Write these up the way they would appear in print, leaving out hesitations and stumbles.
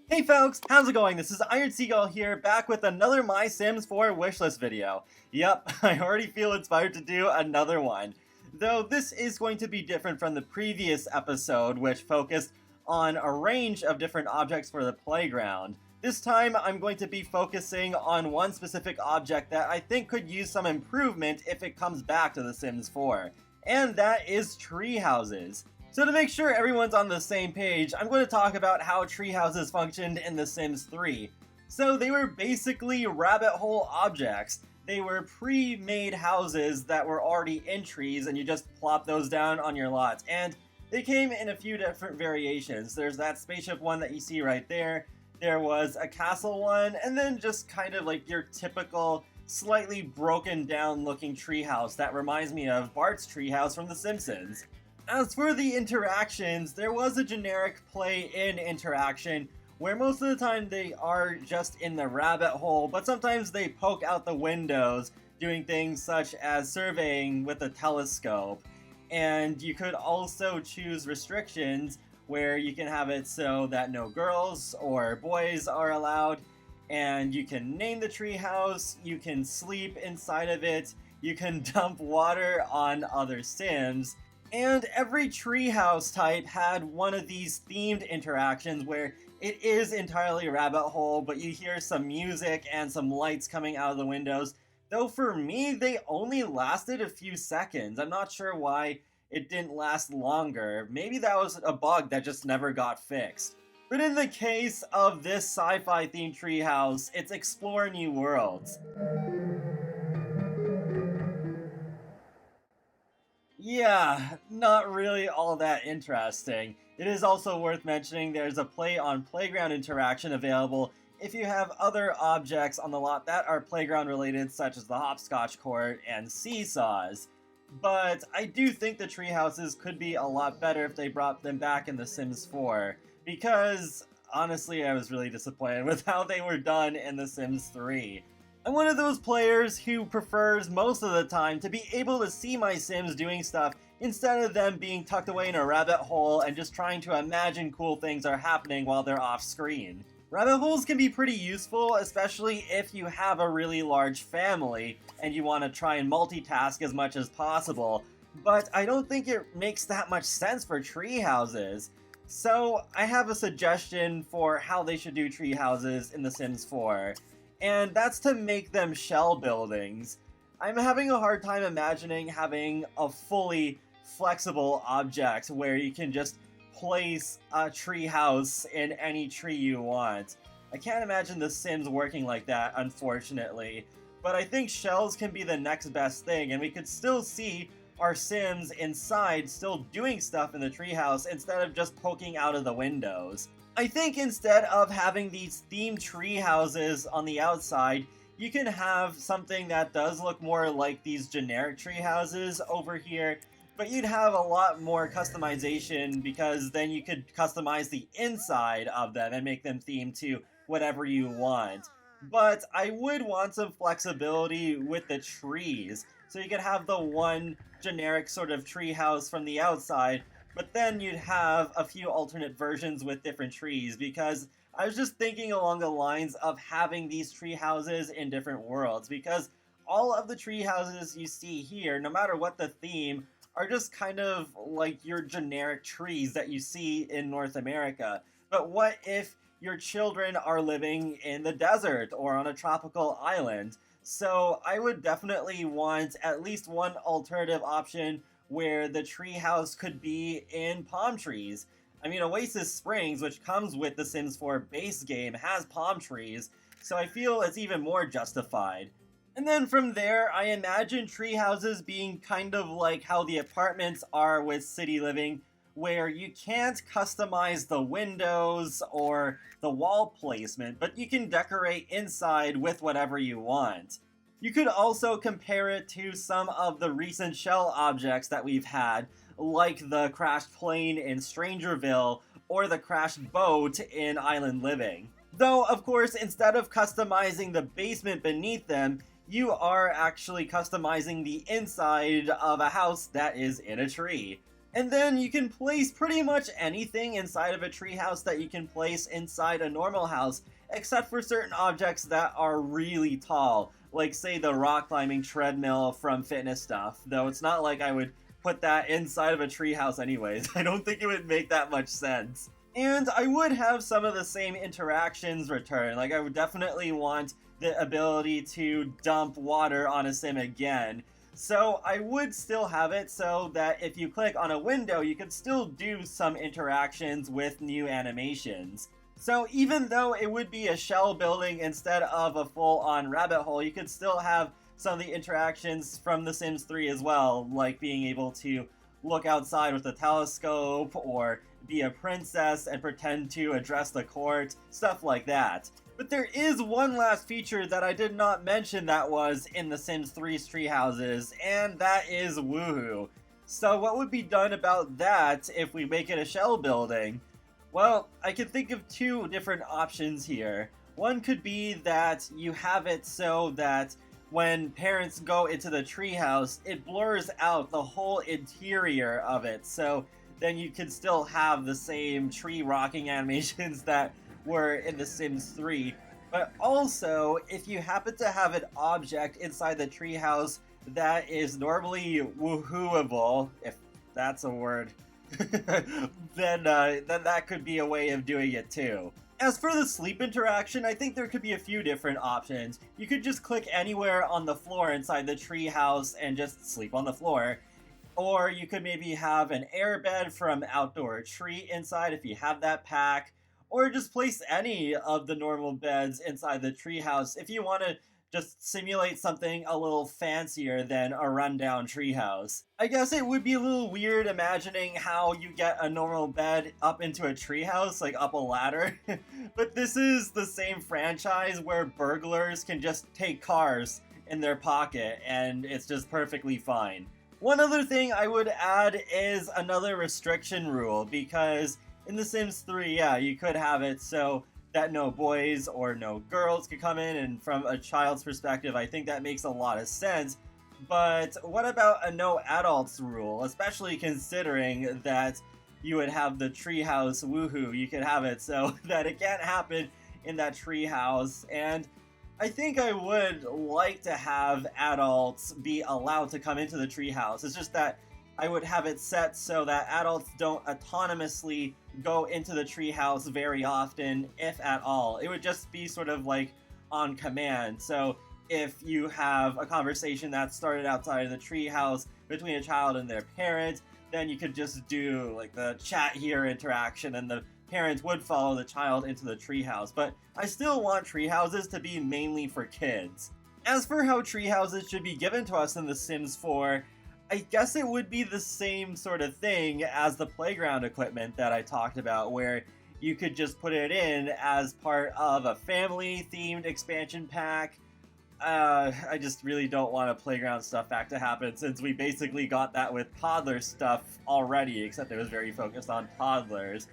Hey folks, how's it going? This is Iron Seagull here, back with another My Sims 4 wishlist video. Yep, I already feel inspired to do another one. Though this is going to be different from the previous episode, which focused on a range of different objects for the playground. This time, I'm going to be focusing on one specific object that I think could use some improvement if it comes back to The Sims 4. And that is treehouses. So to make sure everyone's on the same page, I'm going to talk about how treehouses functioned in The Sims 3. So they were basically rabbit hole objects. They were pre-made houses that were already in trees, and you just plop those down on your lots. And they came in a few different variations. There's that spaceship one that you see right there. There was a castle one, and then just kind of like your typical slightly broken down looking treehouse that reminds me of Bart's treehouse from The Simpsons. As for the interactions, there was a generic play-in interaction where most of the time they are just in the rabbit hole, but sometimes they poke out the windows doing things such as surveying with a telescope. And you could also choose restrictions where you can have it so that no girls or boys are allowed, and you can name the treehouse, you can sleep inside of it, you can dump water on other Sims. And every treehouse type had one of these themed interactions where it is entirely rabbit hole, but you hear some music and some lights coming out of the windows. Though for me, they only lasted a few seconds. I'm not sure why it didn't last longer. Maybe that was a bug that just never got fixed. But in the case of this sci-fi themed treehouse, it's explore new worlds. Yeah, not really all that interesting. It is also worth mentioning there's a play on playground interaction available if you have other objects on the lot that are playground related, such as the hopscotch court and seesaws. But I do think the treehouses could be a lot better if they brought them back in The Sims 4, because honestly I was really disappointed with how they were done in The Sims 3. I'm one of those players who prefers most of the time to be able to see my Sims doing stuff instead of them being tucked away in a rabbit hole and just trying to imagine cool things are happening while they're off screen. Rabbit holes can be pretty useful, especially if you have a really large family and you want to try and multitask as much as possible, but I don't think it makes that much sense for treehouses. So I have a suggestion for how they should do treehouses in The Sims 4. And that's to make them shell buildings. I'm having a hard time imagining having a fully flexible object where you can just place a tree house in any tree you want. I can't imagine The Sims working like that, unfortunately. But I think shells can be the next best thing, and we could still see our Sims inside still doing stuff in the treehouse instead of just poking out of the windows. I think instead of having these themed tree houses on the outside, you can have something that does look more like these generic tree houses over here, but you'd have a lot more customization because then you could customize the inside of them and make them themed to whatever you want. But I would want some flexibility with the trees, so you could have the one generic sort of tree house from the outside, but then you'd have a few alternate versions with different trees, because I was just thinking along the lines of having these tree houses in different worlds, because all of the tree houses you see here, no matter what the theme, are just kind of like your generic trees that you see in North America. But what if your children are living in the desert or on a tropical island? So I would definitely want at least one alternative option where the treehouse could be in palm trees. I mean, Oasis Springs, which comes with the Sims 4 base game, has palm trees, so I feel it's even more justified. And then from there, I imagine treehouses being kind of like how the apartments are with City Living, where you can't customize the windows or the wall placement, but you can decorate inside with whatever you want. You could also compare it to some of the recent shell objects that we've had, like the crashed plane in Strangerville or the crashed boat in Island Living. Though, of course, instead of customizing the basement beneath them, you are actually customizing the inside of a house that is in a tree. And then you can place pretty much anything inside of a treehouse that you can place inside a normal house, except for certain objects that are really tall, like say the rock climbing treadmill from Fitness Stuff, though it's not like I would put that inside of a treehouse anyways. I don't think it would make that much sense. And I would have some of the same interactions return, like I would definitely want the ability to dump water on a sim again. So I would still have it so that if you click on a window, you could still do some interactions with new animations. So even though it would be a shell building instead of a full-on rabbit hole, you could still have some of the interactions from The Sims 3 as well, like being able to look outside with a telescope, or be a princess and pretend to address the court, stuff like that. But there is one last feature that I did not mention that was in The Sims 3's Treehouses, and that is Woohoo. So what would be done about that if we make it a shell building? Well, I can think of two different options here. One could be that you have it so that when parents go into the treehouse, it blurs out the whole interior of it, so then you can still have the same tree rocking animations that were in The Sims 3. But also, if you happen to have an object inside the treehouse that is normally woohooable, if that's a word, then that could be a way of doing it too. As for the sleep interaction, I think there could be a few different options. You could just click anywhere on the floor inside the treehouse and just sleep on the floor. Or you could maybe have an airbed from Outdoor Tree inside if you have that pack. Or just place any of the normal beds inside the treehouse if you want to just simulate something a little fancier than a rundown treehouse. I guess it would be a little weird imagining how you get a normal bed up into a treehouse, like up a ladder. But this is the same franchise where burglars can just take cars in their pocket and it's just perfectly fine. One other thing I would add is another restriction rule, because in The Sims 3, yeah, you could have it so that no boys or no girls could come in, and from a child's perspective, I think that makes a lot of sense. But what about a no adults rule, especially considering that you would have the treehouse woohoo? You could have it so that it can't happen in that treehouse, and I think I would like to have adults be allowed to come into the treehouse. It's just that I would have it set so that adults don't autonomously go into the treehouse very often, if at all. It would just be sort of like on command. So if you have a conversation that started outside of the treehouse between a child and their parent, then you could just do like the chat here interaction, and the parents would follow the child into the treehouse. But I still want treehouses to be mainly for kids. As for how treehouses should be given to us in The Sims 4, I guess it would be the same sort of thing as the playground equipment that I talked about, where you could just put it in as part of a family-themed expansion pack. I just really don't want a playground stuff pack to happen, since we basically got that with toddler stuff already, except it was very focused on toddlers.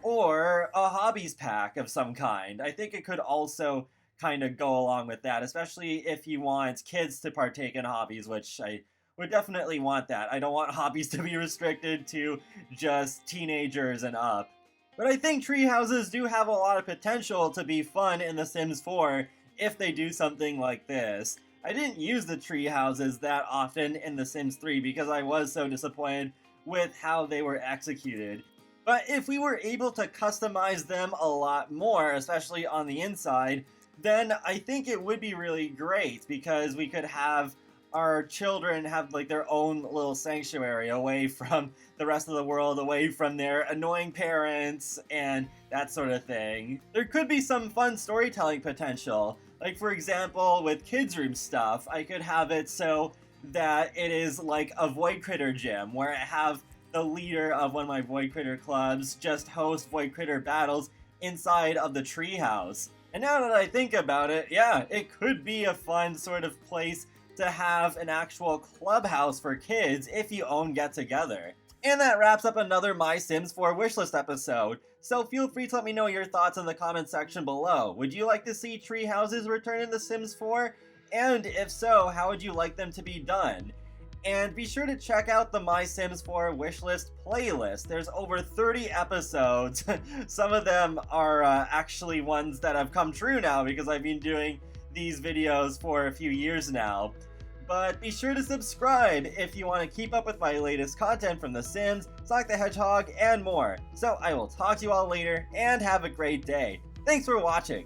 Or a hobbies pack of some kind. I think it could also kind of go along with that, especially if you want kids to partake in hobbies, which I would definitely want that. I don't want hobbies to be restricted to just teenagers and up. But I think treehouses do have a lot of potential to be fun in The Sims 4 if they do something like this. I didn't use the treehouses that often in The Sims 3 because I was so disappointed with how they were executed. But if we were able to customize them a lot more, especially on the inside, then I think it would be really great, because we could have our children have like their own little sanctuary away from the rest of the world, away from their annoying parents and that sort of thing. There could be some fun storytelling potential. Like, for example, with kids' room stuff, I could have it so that it is like a Void Critter gym, where I have the leader of one of my Void Critter clubs just host Void Critter battles inside of the treehouse. And now that I think about it, yeah, it could be a fun sort of place to have an actual clubhouse for kids if you own Get Together. And that wraps up another My Sims 4 wishlist episode, so feel free to let me know your thoughts in the comments section below. Would you like to see treehouses return in The Sims 4? And if so, how would you like them to be done? And be sure to check out the My Sims 4 Wishlist playlist. There's over 30 episodes. Some of them are actually ones that have come true now because I've been doing these videos for a few years now. But be sure to subscribe if you want to keep up with my latest content from The Sims, Sonic the Hedgehog, and more. So I will talk to you all later, and have a great day. Thanks for watching!